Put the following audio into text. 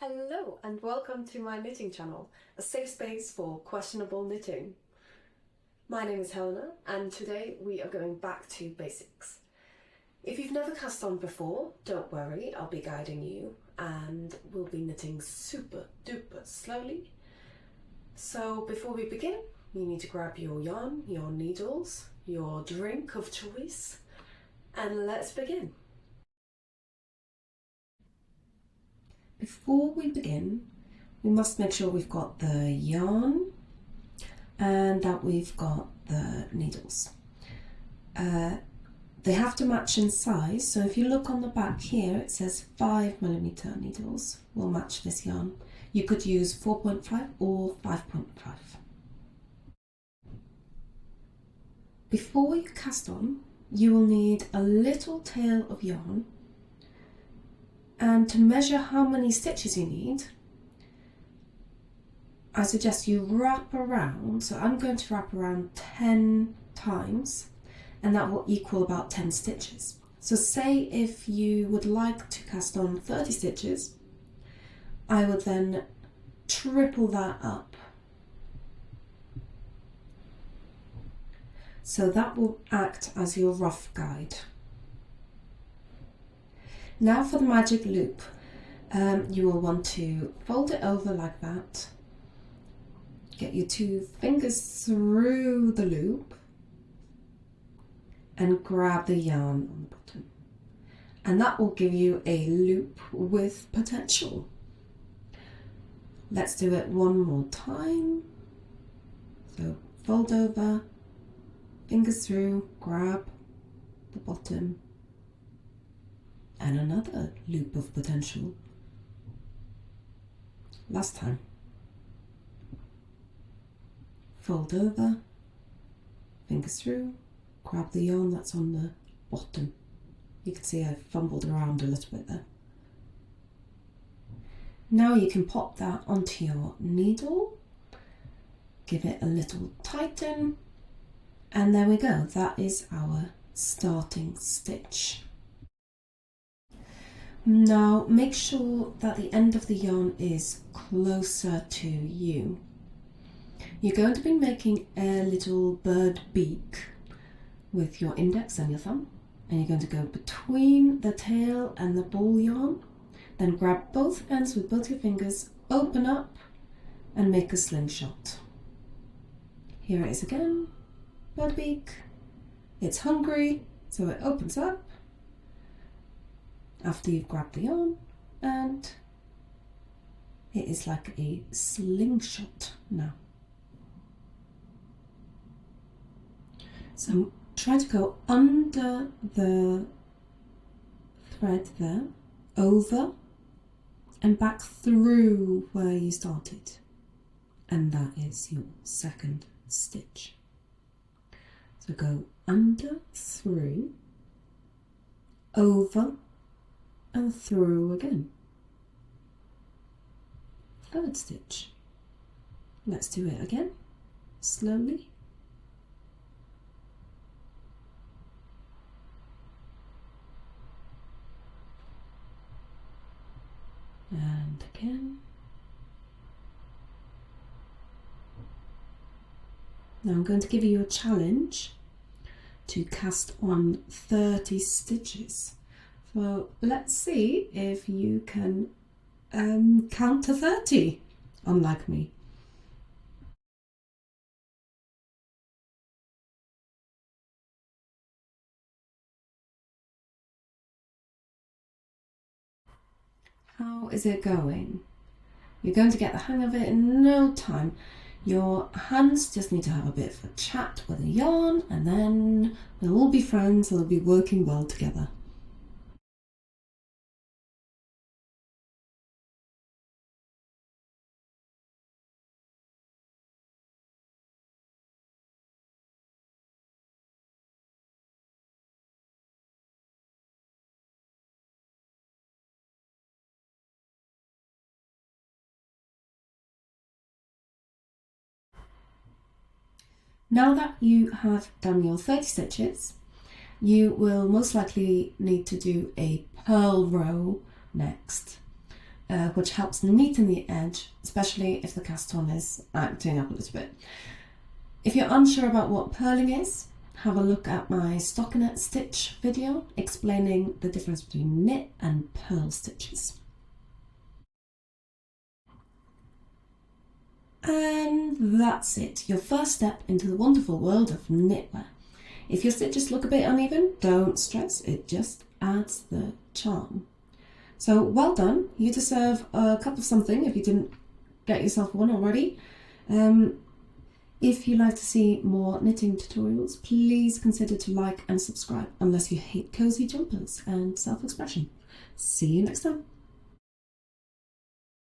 Hello and welcome to my knitting channel, a safe space for questionable knitting. My name is Helena and today we are going back to basics. If you've never cast on before, don't worry, I'll be guiding you and we'll be knitting super duper slowly. So before we begin, you need to grab your yarn, your needles, your drink of choice, and let's begin. Before we begin, we must make sure we've got the yarn and that we've got the needles. They have to match in size, so if you look on the back here, it says 5mm needles will match this yarn. You could use 4.5 or 5.5. Before you cast on, you will need a little tail of yarn. And to measure how many stitches you need, I suggest you wrap around. So I'm going to wrap around 10 times, and that will equal about 10 stitches. So say if you would like to cast on 30 stitches, I would then triple that up. So that will act as your rough guide. Now for the magic loop, you will want to fold it over like that, get your 2 fingers through the loop and grab the yarn on the bottom, and that will give you a loop with potential. Let's do it one more time. So fold over, fingers through, grab the bottom, and another loop of potential. Last time. Fold over, fingers through, grab the yarn that's on the bottom. You can see I fumbled around a little bit there. Now you can pop that onto your needle, give it a little tighten, and there we go. That is our starting stitch. Now make sure that the end of the yarn is closer to you. You're going to be making a little bird beak with your index and your thumb, and you're going to go between the tail and the ball yarn, then grab both ends with both your fingers, open up and make a slingshot. Here it is again, bird beak. It's hungry, so it opens up after you've grabbed the yarn, and it is like a slingshot now. So try to go under the thread there, over and back through where you started, and that is your second stitch. So go under, through, over and through again. Third stitch. Let's do it again, slowly. And again. Now I'm going to give you a challenge to cast on 30 stitches. So let's see if you can count to 30, unlike me. How is it going? You're going to get the hang of it in no time. Your hands just need to have a bit of a chat with the yarn, and then we'll all be friends and we'll be working well together. Now that you have done your 30 stitches, you will most likely need to do a purl row next. which helps neaten the edge, especially if the cast on is acting up a little bit. If you're unsure about what purling is, have a look at my stockinette stitch video explaining the difference between knit and purl stitches. And that's it, your first step into the wonderful world of knitwear. If your stitches look a bit uneven, don't stress, it just adds the charm. So well done, you deserve a cup of something if you didn't get yourself one already. If you'd like to see more knitting tutorials, please consider to like and subscribe, unless you hate cozy jumpers and self-expression. See you next time.